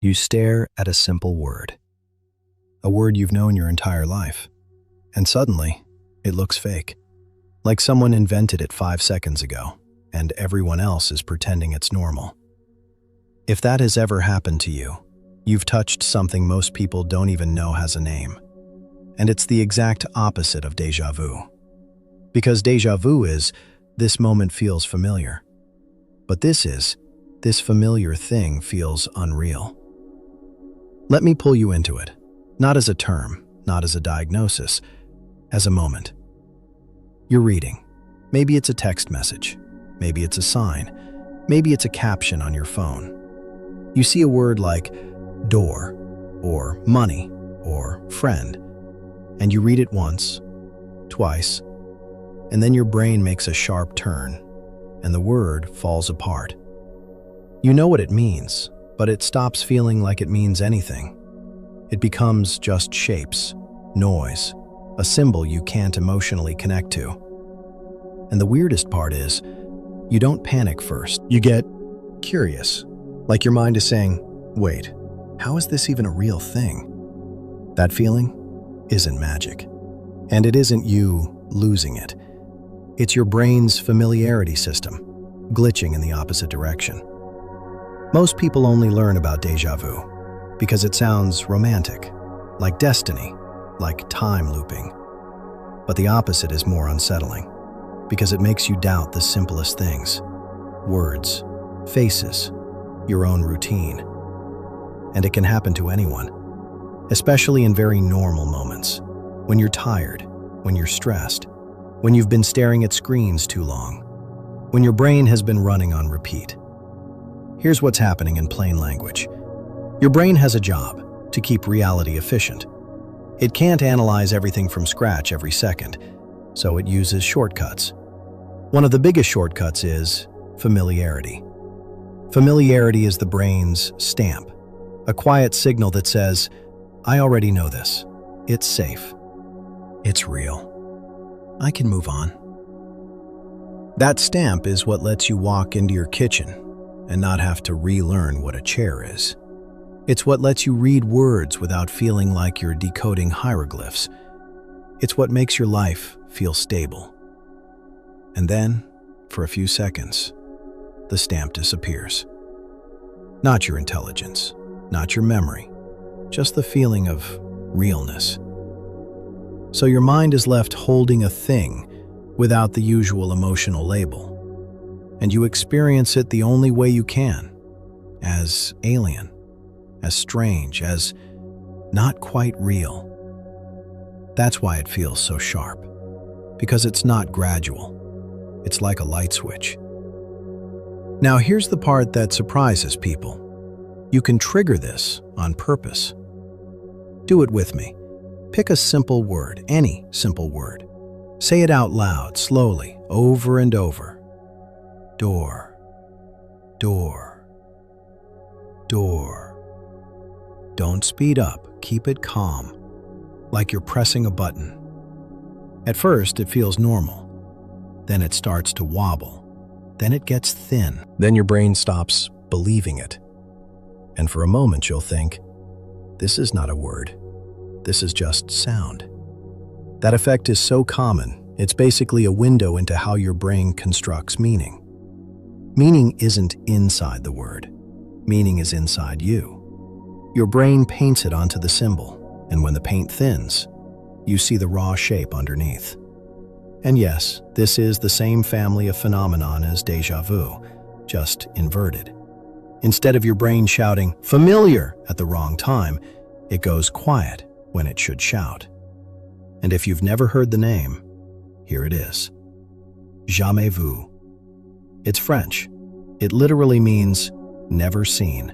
You stare at a simple word, a word you've known your entire life, and suddenly, it looks fake, like someone invented it 5 seconds ago, and everyone else is pretending it's normal. If that has ever happened to you, you've touched something most people don't even know has a name. And it's the exact opposite of déjà vu. Because déjà vu is, this moment feels familiar. But this familiar thing feels unreal. Let me pull you into it, not as a term, not as a diagnosis, as a moment. You're reading. Maybe it's a text message. Maybe it's a sign. Maybe it's a caption on your phone. You see a word like door, or money, or friend, and you read it once, twice, and then your brain makes a sharp turn, and the word falls apart. You know what it means, but it stops feeling like it means anything. It becomes just shapes, noise, a symbol you can't emotionally connect to. And the weirdest part is, you don't panic first. You get curious, like your mind is saying, wait, how is this even a real thing? That feeling isn't magic. And it isn't you losing it. It's your brain's familiarity system, glitching in the opposite direction. Most people only learn about déjà vu because it sounds romantic, like destiny, like time looping. But the opposite is more unsettling, because it makes you doubt the simplest things: words, faces, your own routine. And it can happen to anyone, especially in very normal moments, when you're tired, when you're stressed, when you've been staring at screens too long, when your brain has been running on repeat. Here's what's happening in plain language. Your brain has a job: to keep reality efficient. It can't analyze everything from scratch every second, so it uses shortcuts. One of the biggest shortcuts is familiarity. Familiarity is the brain's stamp, a quiet signal that says, I already know this. It's safe. It's real. I can move on. That stamp is what lets you walk into your kitchen and not have to relearn what a chair is. It's what lets you read words without feeling like you're decoding hieroglyphs. It's what makes your life feel stable. And then, for a few seconds, the stamp disappears. Not your intelligence, not your memory, just the feeling of realness. So your mind is left holding a thing without the usual emotional label. And you experience it the only way you can, as alien, as strange, as not quite real. That's why it feels so sharp, because it's not gradual. It's like a light switch. Now here's the part that surprises people. You can trigger this on purpose. Do it with me. Pick a simple word, any simple word. Say it out loud, slowly, over and over. Door, door, door. Don't speed up, keep it calm, like you're pressing a button. At first, it feels normal. Then it starts to wobble. Then it gets thin. Then your brain stops believing it. And for a moment, you'll think, this is not a word. This is just sound. That effect is so common, it's basically a window into how your brain constructs meaning. Meaning isn't inside the word. Meaning is inside you. Your brain paints it onto the symbol, and when the paint thins, you see the raw shape underneath. And yes, this is the same family of phenomenon as déjà vu, just inverted. Instead of your brain shouting, familiar, at the wrong time, it goes quiet when it should shout. And if you've never heard the name, here it is. Jamais vu. It's French. It literally means never seen.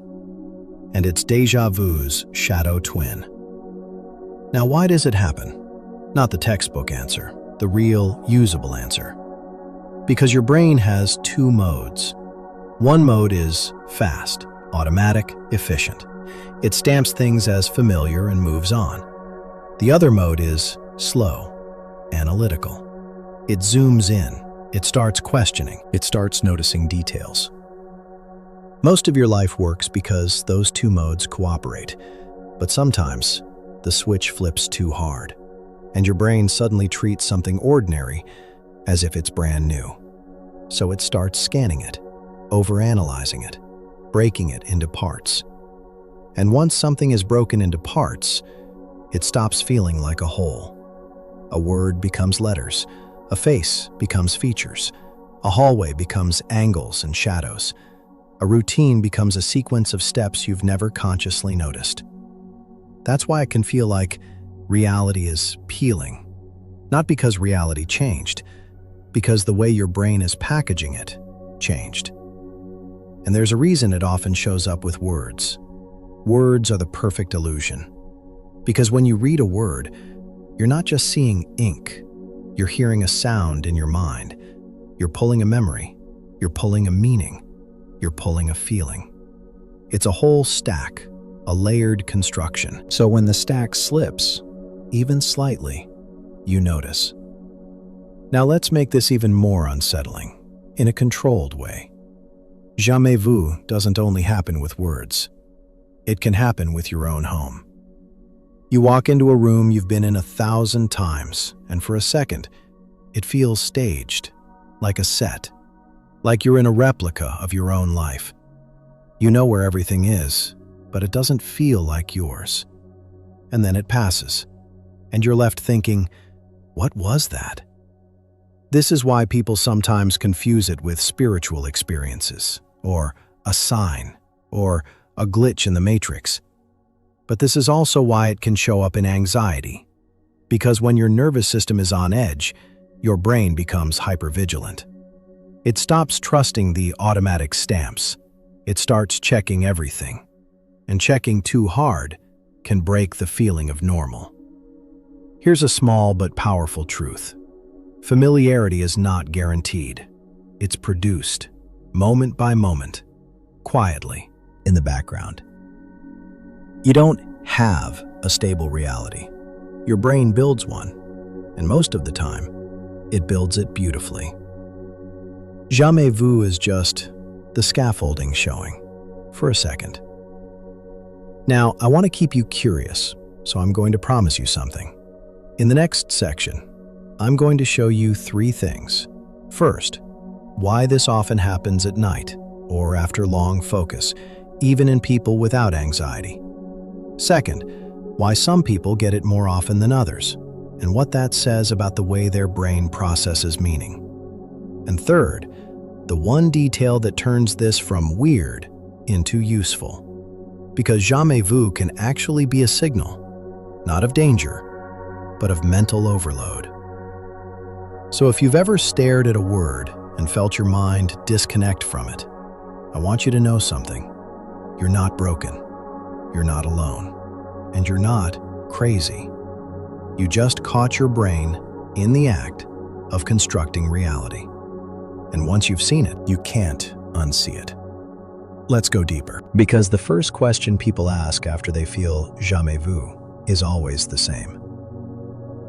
And it's déjà vu's shadow twin. Now, why does it happen? Not the textbook answer, the real, usable answer. Because your brain has two modes. One mode is fast, automatic, efficient. It stamps things as familiar and moves on. The other mode is slow, analytical. It zooms in. It starts questioning. It starts noticing details. Most of your life works because those two modes cooperate, but sometimes the switch flips too hard, and your brain suddenly treats something ordinary as if it's brand new. So it starts scanning it, overanalyzing it, breaking it into parts. And once something is broken into parts, it stops feeling like a whole. A word becomes letters, a face becomes features, a hallway becomes angles and shadows, a routine becomes a sequence of steps you've never consciously noticed. That's why it can feel like reality is peeling. Not because reality changed, because the way your brain is packaging it changed. And there's a reason it often shows up with words. Words are the perfect illusion. Because when you read a word, you're not just seeing ink. You're hearing a sound in your mind. You're pulling a memory. You're pulling a meaning. You're pulling a feeling. It's a whole stack, a layered construction. So when the stack slips, even slightly, you notice. Now let's make this even more unsettling, in a controlled way. Jamais doesn't only happen with words. It can happen with your own home. You walk into a room you've been in 1,000 times, and for a second, it feels staged, like a set, like you're in a replica of your own life. You know where everything is, but it doesn't feel like yours. And then it passes, and you're left thinking, what was that? This is why people sometimes confuse it with spiritual experiences, or a sign, or a glitch in the matrix. But this is also why it can show up in anxiety, because when your nervous system is on edge, your brain becomes hypervigilant. It stops trusting the automatic stamps. It starts checking everything. And checking too hard can break the feeling of normal. Here's a small but powerful truth. Familiarity is not guaranteed. It's produced, moment by moment, quietly, in the background. You don't have a stable reality. Your brain builds one, and most of the time, it builds it beautifully. Jamais is just the scaffolding showing, for a second. Now, I want to keep you curious, so I'm going to promise you something. In the next section, I'm going to show you 3 things. First, why this often happens at night or after long focus, even in people without anxiety. Second, why some people get it more often than others, and what that says about the way their brain processes meaning. And third, the one detail that turns this from weird into useful. Because jamais can actually be a signal, not of danger, but of mental overload. So if you've ever stared at a word and felt your mind disconnect from it, I want you to know something. You're not broken. You're not alone. And you're not crazy. You just caught your brain in the act of constructing reality. And once you've seen it, you can't unsee it. Let's go deeper. Because the first question people ask after they feel jamais is always the same.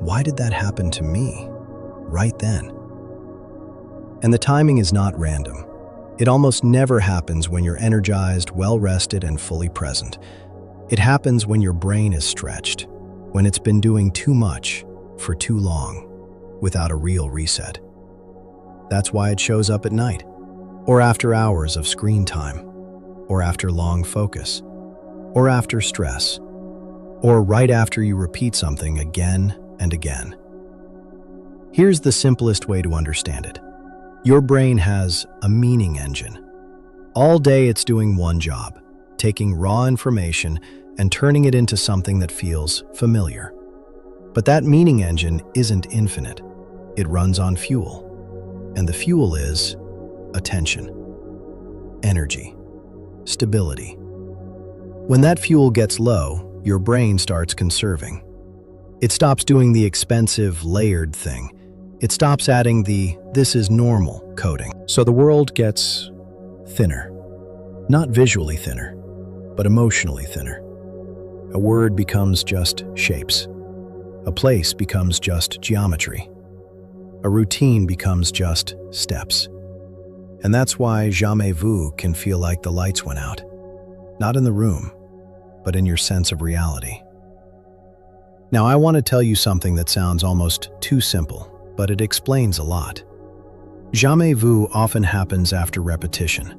Why did that happen to me? Right then. And the timing is not random. It almost never happens when you're energized, well-rested, and fully present. It happens when your brain is stretched, when it's been doing too much for too long, without a real reset. That's why it shows up at night, or after hours of screen time, or after long focus, or after stress, or right after you repeat something again and again. Here's the simplest way to understand it. Your brain has a meaning engine. All day it's doing one job, taking raw information and turning it into something that feels familiar. But that meaning engine isn't infinite. It runs on fuel. And the fuel is attention, energy, stability. When that fuel gets low, your brain starts conserving. It stops doing the expensive, layered thing. It stops adding the "this is normal" coding. So the world gets thinner. Not visually thinner, but emotionally thinner. A word becomes just shapes. A place becomes just geometry. A routine becomes just steps. And that's why jamais vu can feel like the lights went out. Not in the room, but in your sense of reality. Now, I want to tell you something that sounds almost too simple, but it explains a lot. Jamais vu often happens after repetition,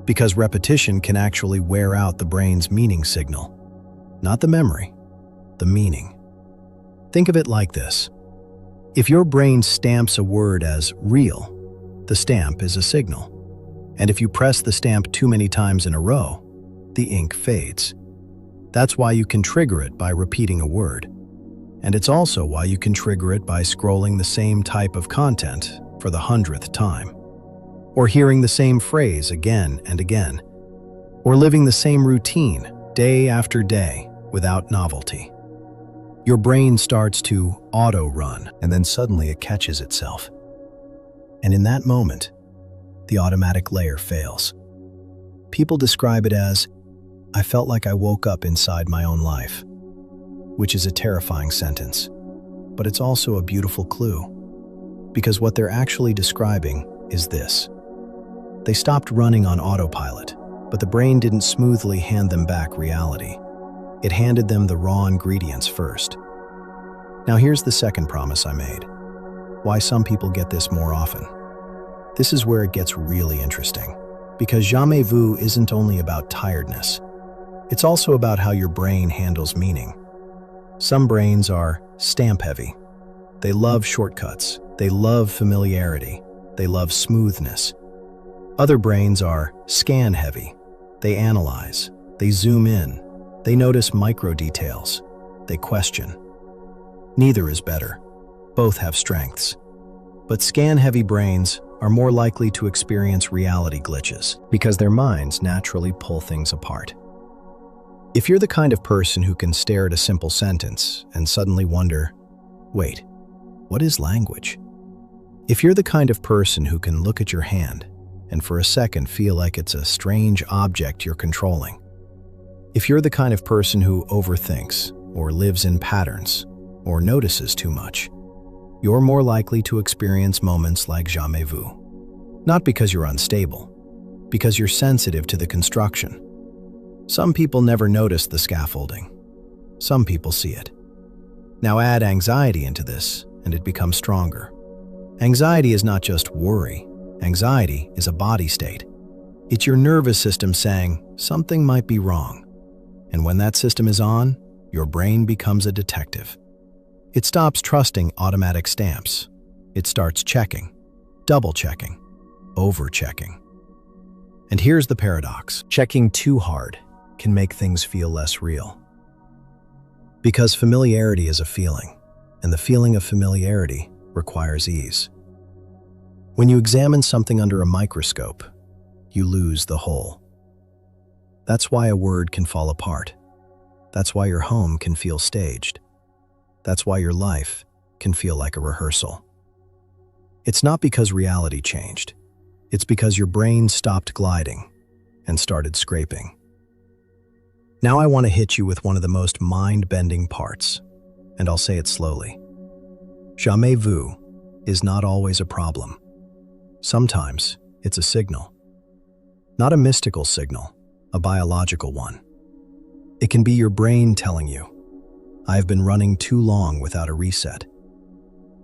because repetition can actually wear out the brain's meaning signal. Not the memory, the meaning. Think of it like this. If your brain stamps a word as real, the stamp is a signal. And if you press the stamp too many times in a row, the ink fades. That's why you can trigger it by repeating a word. And it's also why you can trigger it by scrolling the same type of content for the 100th time, or hearing the same phrase again and again, or living the same routine day after day without novelty. Your brain starts to auto-run, and then suddenly it catches itself. And in that moment, the automatic layer fails. People describe it as, "I felt like I woke up inside my own life," which is a terrifying sentence. But it's also a beautiful clue, because what they're actually describing is this. They stopped running on autopilot, but the brain didn't smoothly hand them back reality. It handed them the raw ingredients first. Now here's the second promise I made. Why some people get this more often. This is where it gets really interesting, because jamais vu isn't only about tiredness. It's also about how your brain handles meaning. Some brains are stamp-heavy. They love shortcuts. They love familiarity. They love smoothness. Other brains are scan-heavy. They analyze. They zoom in. They notice micro-details. They question. Neither is better. Both have strengths. But scan-heavy brains are more likely to experience reality glitches because their minds naturally pull things apart. If you're the kind of person who can stare at a simple sentence and suddenly wonder, wait, what is language? If you're the kind of person who can look at your hand and for a second feel like it's a strange object you're controlling. If you're the kind of person who overthinks or lives in patterns or notices too much, you're more likely to experience moments like jamais vu. Not because you're unstable, because you're sensitive to the construction. Some people never notice the scaffolding. Some people see it. Now add anxiety into this, and it becomes stronger. Anxiety is not just worry. Anxiety is a body state. It's your nervous system saying, something might be wrong. And when that system is on, your brain becomes a detective. It stops trusting automatic stamps. It starts checking, double-checking, over-checking. And here's the paradox. Checking too hard can make things feel less real. Because familiarity is a feeling, and the feeling of familiarity requires ease. When you examine something under a microscope, you lose the whole. That's why a word can fall apart. That's why your home can feel staged. That's why your life can feel like a rehearsal. It's not because reality changed. It's because your brain stopped gliding and started scraping. Now I want to hit you with one of the most mind-bending parts, and I'll say it slowly. Jamais vu is not always a problem. Sometimes it's a signal. Not a mystical signal, a biological one. It can be your brain telling you, I've been running too long without a reset.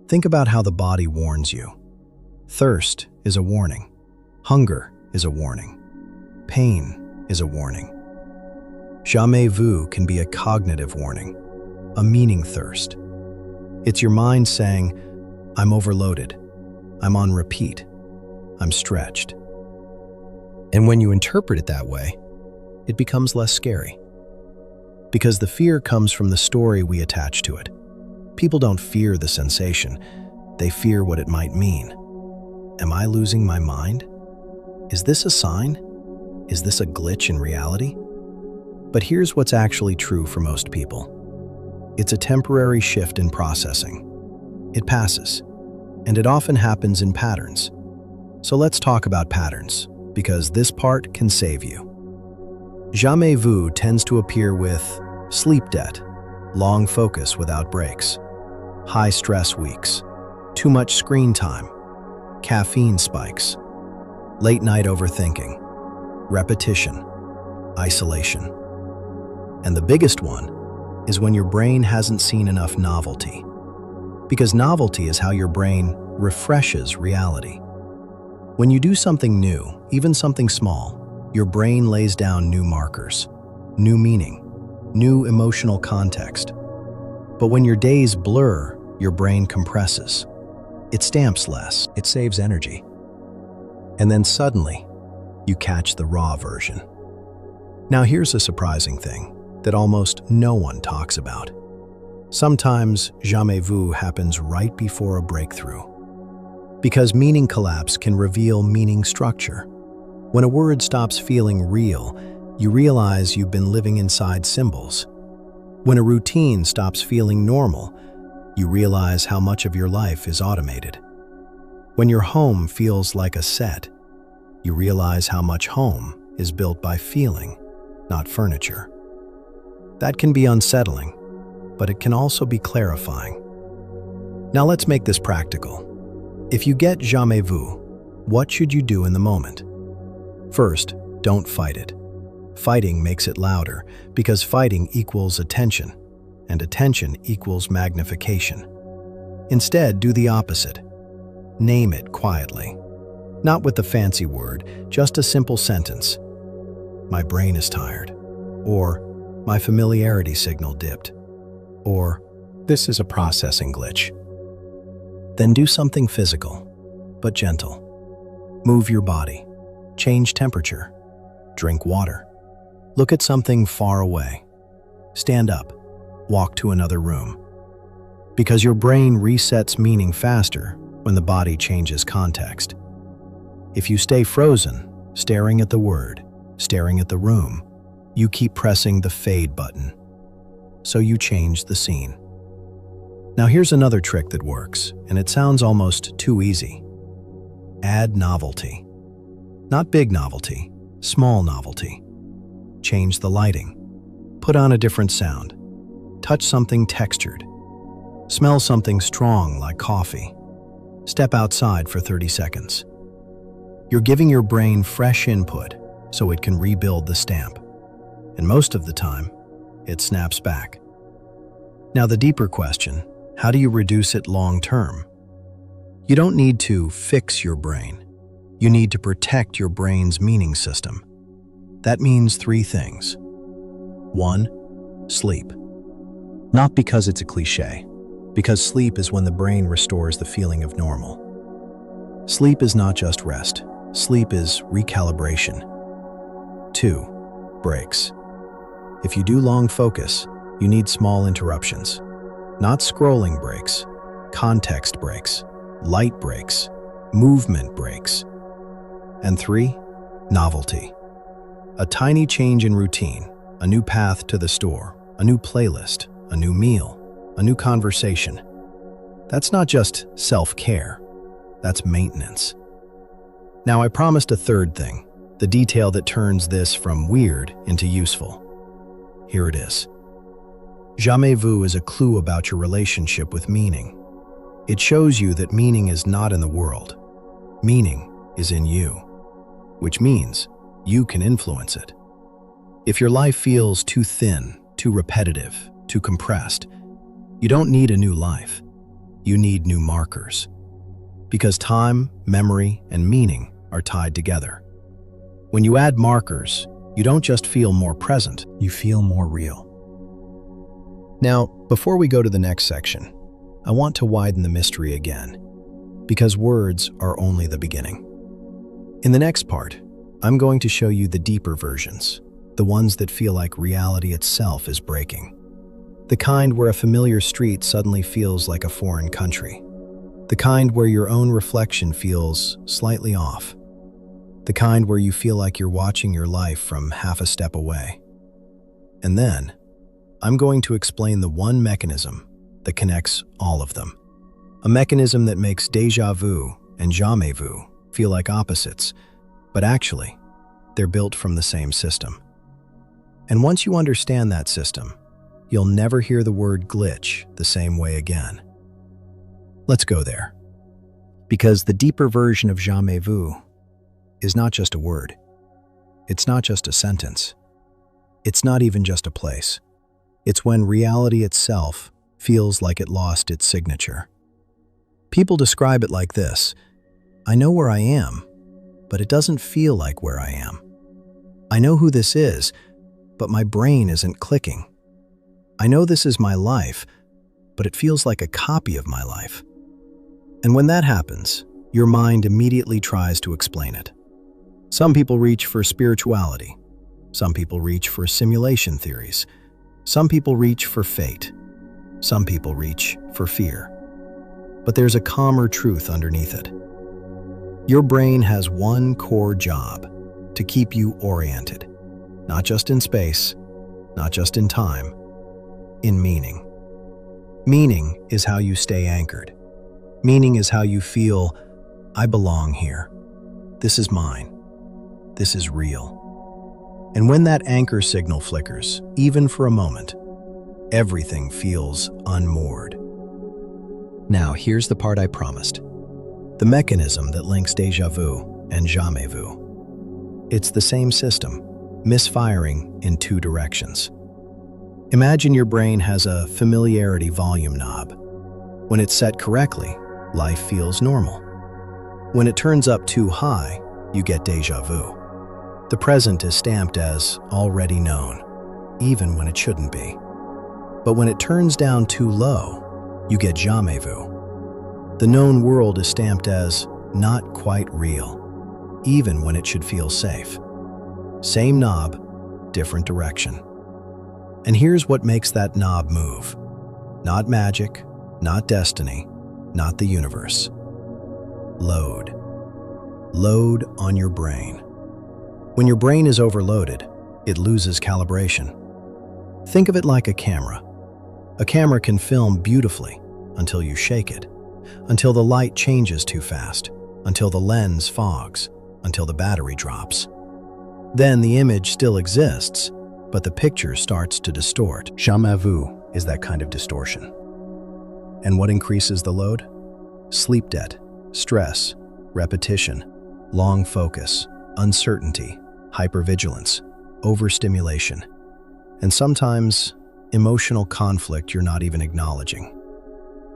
Think about how the body warns you. Thirst is a warning. Hunger is a warning. Pain is a warning. Jamais vu can be a cognitive warning, a meaning thirst. It's your mind saying, I'm overloaded. I'm on repeat. I'm stretched. And when you interpret it that way, it becomes less scary. Because the fear comes from the story we attach to it. People don't fear the sensation. They fear what it might mean. Am I losing my mind? Is this a sign? Is this a glitch in reality? But here's what's actually true for most people. It's a temporary shift in processing. It passes, and it often happens in patterns. So let's talk about patterns, because this part can save you. Jamais vu tends to appear with sleep debt, long focus without breaks, high stress weeks, too much screen time, caffeine spikes. late night overthinking, repetition, isolation. And the biggest one is when your brain hasn't seen enough novelty. Because novelty is how your brain refreshes reality. When you do something new, even something small, your brain lays down new markers, new meaning, new emotional context. But when your days blur, your brain compresses. It stamps less, it saves energy. And then suddenly, you catch the raw version. Now here's a surprising thing that almost no one talks about. Sometimes jamais happens right before a breakthrough. Because meaning collapse can reveal meaning structure. When a word stops feeling real, you realize you've been living inside symbols. When a routine stops feeling normal, you realize how much of your life is automated. When your home feels like a set, you realize how much home is built by feeling, not furniture. That can be unsettling, but it can also be clarifying. Now let's make this practical. If you get jamais what should you do in the moment? First, don't fight it. Fighting makes it louder because fighting equals attention, and attention equals magnification. Instead, do the opposite. Name it quietly. Not with the fancy word, just a simple sentence. My brain is tired. Or, my familiarity signal dipped. Or, this is a processing glitch. Then do something physical, but gentle. Move your body. Change temperature. Drink water. Look at something far away. Stand up. Walk to another room. Because your brain resets meaning faster when the body changes context. If you stay frozen, staring at the word, staring at the room, you keep pressing the fade button. So you change the scene. Now here's another trick that works, and it sounds almost too easy. Add novelty. Not big novelty, small novelty. Change the lighting. Put on a different sound. Touch something textured. Smell something strong like coffee. Step outside for 30 seconds. You're giving your brain fresh input so it can rebuild the stamp. And most of the time, it snaps back. Now the deeper question, how do you reduce it long term? You don't need to fix your brain. You need to protect your brain's meaning system. That means 3 things. 1, sleep. Not because it's a cliche, because sleep is when the brain restores the feeling of normal. Sleep is not just rest. Sleep is recalibration. 2, breaks. If you do long focus, you need small interruptions. Not scrolling breaks, context breaks, light breaks, movement breaks. And 3, novelty. A tiny change in routine, a new path to the store, a new playlist, a new meal, a new conversation. That's not just self-care, that's maintenance. Now I promised a third thing, the detail that turns this from weird into useful. Here it is. Jamais is a clue about your relationship with meaning. It shows you that meaning is not in the world. Meaning is in you, which means you can influence it. If your life feels too thin, too repetitive, too compressed, you don't need a new life. You need new markers. Because time, memory, and meaning are tied together. When you add markers, you don't just feel more present, you feel more real. Now, before we go to the next section, I want to widen the mystery again, because words are only the beginning. In the next part, I'm going to show you the deeper versions, the ones that feel like reality itself is breaking. The kind where a familiar street suddenly feels like a foreign country. The kind where your own reflection feels slightly off. The kind where you feel like you're watching your life from half a step away. And then, I'm going to explain the one mechanism that connects all of them. A mechanism that makes déjà vu and jamais vu feel like opposites, but actually, they're built from the same system. And once you understand that system, you'll never hear the word glitch the same way again. Let's go there. Because the deeper version of jamais vu is not just a word. It's not just a sentence. It's not even just a place. It's when reality itself feels like it lost its signature. People describe it like this: I know where I am, but it doesn't feel like where I am. I know who this is, but my brain isn't clicking. I know this is my life, but it feels like a copy of my life. And when that happens, your mind immediately tries to explain it. Some people reach for spirituality. Some people reach for simulation theories. Some people reach for fate. Some people reach for fear. But there's a calmer truth underneath it. Your brain has one core job: to keep you oriented, not just in space, not just in time, in meaning. Meaning is how you stay anchored. Meaning is how you feel, I belong here. This is mine. This is real. And when that anchor signal flickers, even for a moment, everything feels unmoored. Now, here's the part I promised. The mechanism that links déjà vu and jamais vu. It's the same system, misfiring in two directions. Imagine your brain has a familiarity volume knob. When it's set correctly, life feels normal. When it turns up too high, you get déjà vu. The present is stamped as already known, even when it shouldn't be. But when it turns down too low, you get jamais vu. The known world is stamped as not quite real, even when it should feel safe. Same knob, different direction. And here's what makes that knob move. Not magic, not destiny, not the universe. Load. Load on your brain. When your brain is overloaded, it loses calibration. Think of it like a camera. A camera can film beautifully until you shake it, until the light changes too fast, until the lens fogs, until the battery drops. Then the image still exists, but the picture starts to distort. Jamais vu is that kind of distortion. And what increases the load? Sleep debt, stress, repetition, long focus, uncertainty, hypervigilance, overstimulation, and sometimes emotional conflict you're not even acknowledging.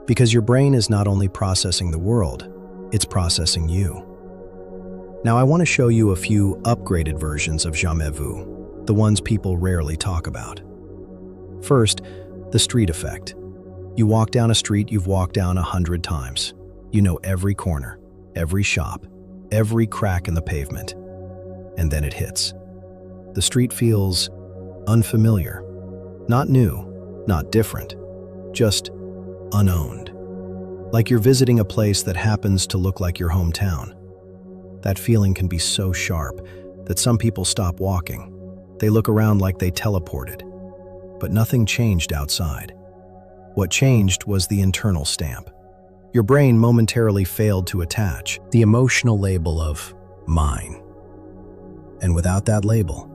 Because your brain is not only processing the world, it's processing you. Now I want to show you a few upgraded versions of jamais vu, the ones people rarely talk about. First, the street effect. You walk down a street you've walked down 100 times. You know every corner, every shop, every crack in the pavement. And then it hits. The street feels unfamiliar, not new, not different, just unowned. Like you're visiting a place that happens to look like your hometown. That feeling can be so sharp that some people stop walking. They look around like they teleported. But nothing changed outside. What changed was the internal stamp. Your brain momentarily failed to attach the emotional label of mine. And without that label,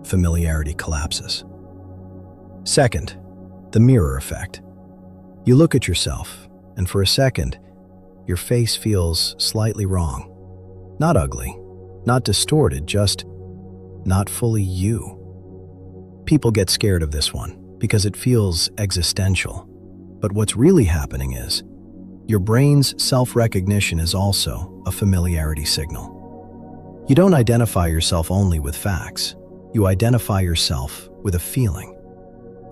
familiarity collapses. Second, the mirror effect. You look at yourself, and for a second, your face feels slightly wrong. Not ugly, not distorted, just not fully you. People get scared of this one because it feels existential. But what's really happening is, your brain's self-recognition is also a familiarity signal. You don't identify yourself only with facts. You identify yourself with a feeling.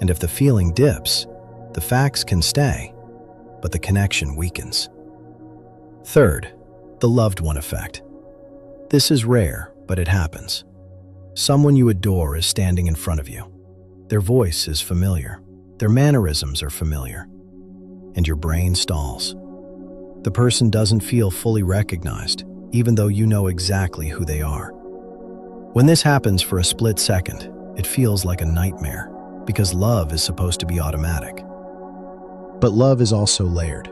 And if the feeling dips, the facts can stay, but the connection weakens. Third, the loved one effect. This is rare, but it happens. Someone you adore is standing in front of you. Their voice is familiar. Their mannerisms are familiar. And your brain stalls. The person doesn't feel fully recognized, even though you know exactly who they are. When this happens for a split second, it feels like a nightmare, because love is supposed to be automatic. But love is also layered.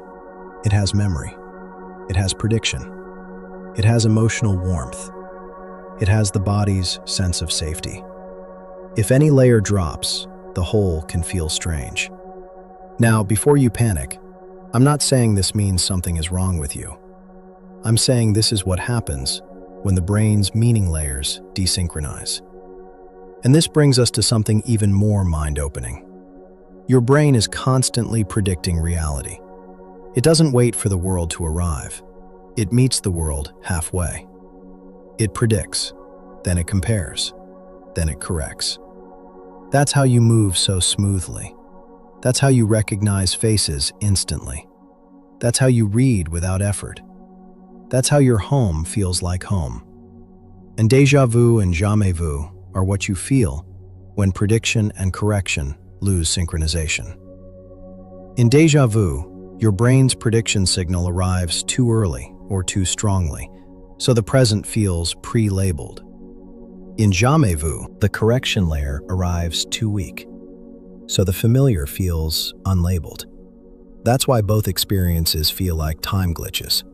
It has memory. It has prediction. It has emotional warmth. It has the body's sense of safety. If any layer drops, the whole can feel strange. Now, before you panic, I'm not saying this means something is wrong with you. I'm saying this is what happens when the brain's meaning layers desynchronize. And this brings us to something even more mind-opening. Your brain is constantly predicting reality. It doesn't wait for the world to arrive. It meets the world halfway. It predicts, then it compares, then it corrects. That's how you move so smoothly. That's how you recognize faces instantly. That's how you read without effort. That's how your home feels like home. And déjà vu and jamais vu are what you feel when prediction and correction lose synchronization. In déjà vu, your brain's prediction signal arrives too early or too strongly, so the present feels pre-labeled. In jamais vu, the correction layer arrives too weak, so the familiar feels unlabeled. That's why both experiences feel like time glitches,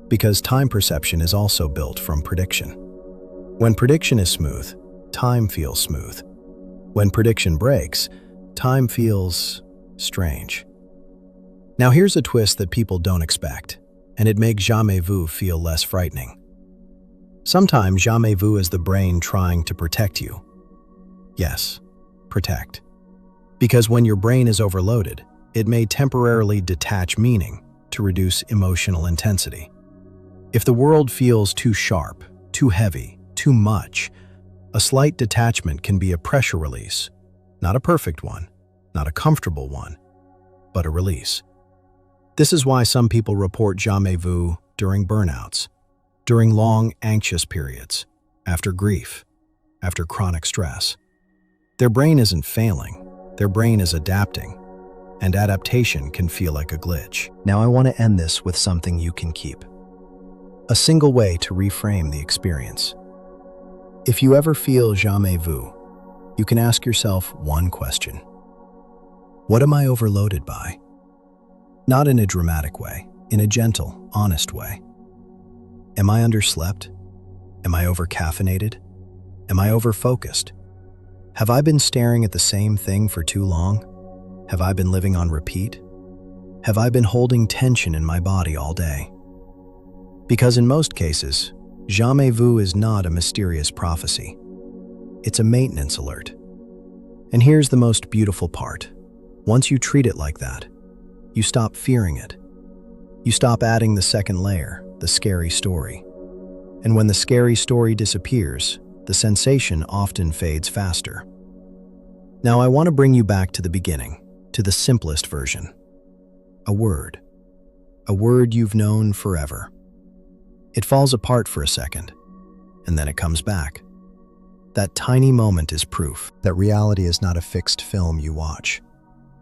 because time perception is also built from prediction. When prediction is smooth, time feels smooth. When prediction breaks, time feels strange. Now here's a twist that people don't expect, and it makes jamais vu feel less frightening. Sometimes jamais vu is the brain trying to protect you. Yes, protect. Because when your brain is overloaded, it may temporarily detach meaning to reduce emotional intensity. If the world feels too sharp, too heavy, too much, a slight detachment can be a pressure release. Not a perfect one, not a comfortable one, but a release. This is why some people report jamais vu during burnouts, during long, anxious periods, after grief, after chronic stress. Their brain isn't failing, their brain is adapting, and adaptation can feel like a glitch. Now I want to end this with something you can keep. A single way to reframe the experience. If you ever feel jamais vu, you can ask yourself one question. What am I overloaded by? Not in a dramatic way, in a gentle, honest way. Am I underslept? Am I overcaffeinated? Am I overfocused? Have I been staring at the same thing for too long? Have I been living on repeat? Have I been holding tension in my body all day? Because in most cases, jamais vu is not a mysterious prophecy. It's a maintenance alert. And here's the most beautiful part. Once you treat it like that, you stop fearing it. You stop adding the second layer, the scary story. And when the scary story disappears, the sensation often fades faster. Now I want to bring you back to the beginning, to the simplest version. A word you've known forever. It falls apart for a second, and then it comes back. That tiny moment is proof that reality is not a fixed film you watch.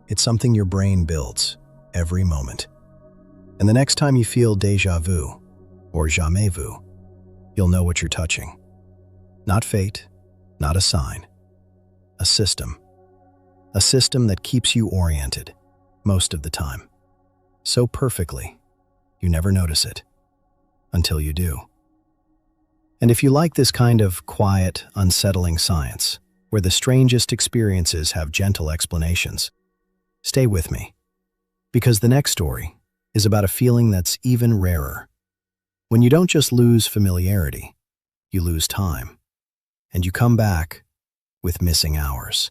It's something your brain builds every moment. And the next time you feel déjà vu, or jamais vu, you'll know what you're touching. Not fate, not a sign. A system. A system that keeps you oriented, most of the time. So perfectly, you never notice it. Until you do. And if you like this kind of quiet, unsettling science, where the strangest experiences have gentle explanations, stay with me. Because the next story is about a feeling that's even rarer. When you don't just lose familiarity, you lose time. And you come back with missing hours.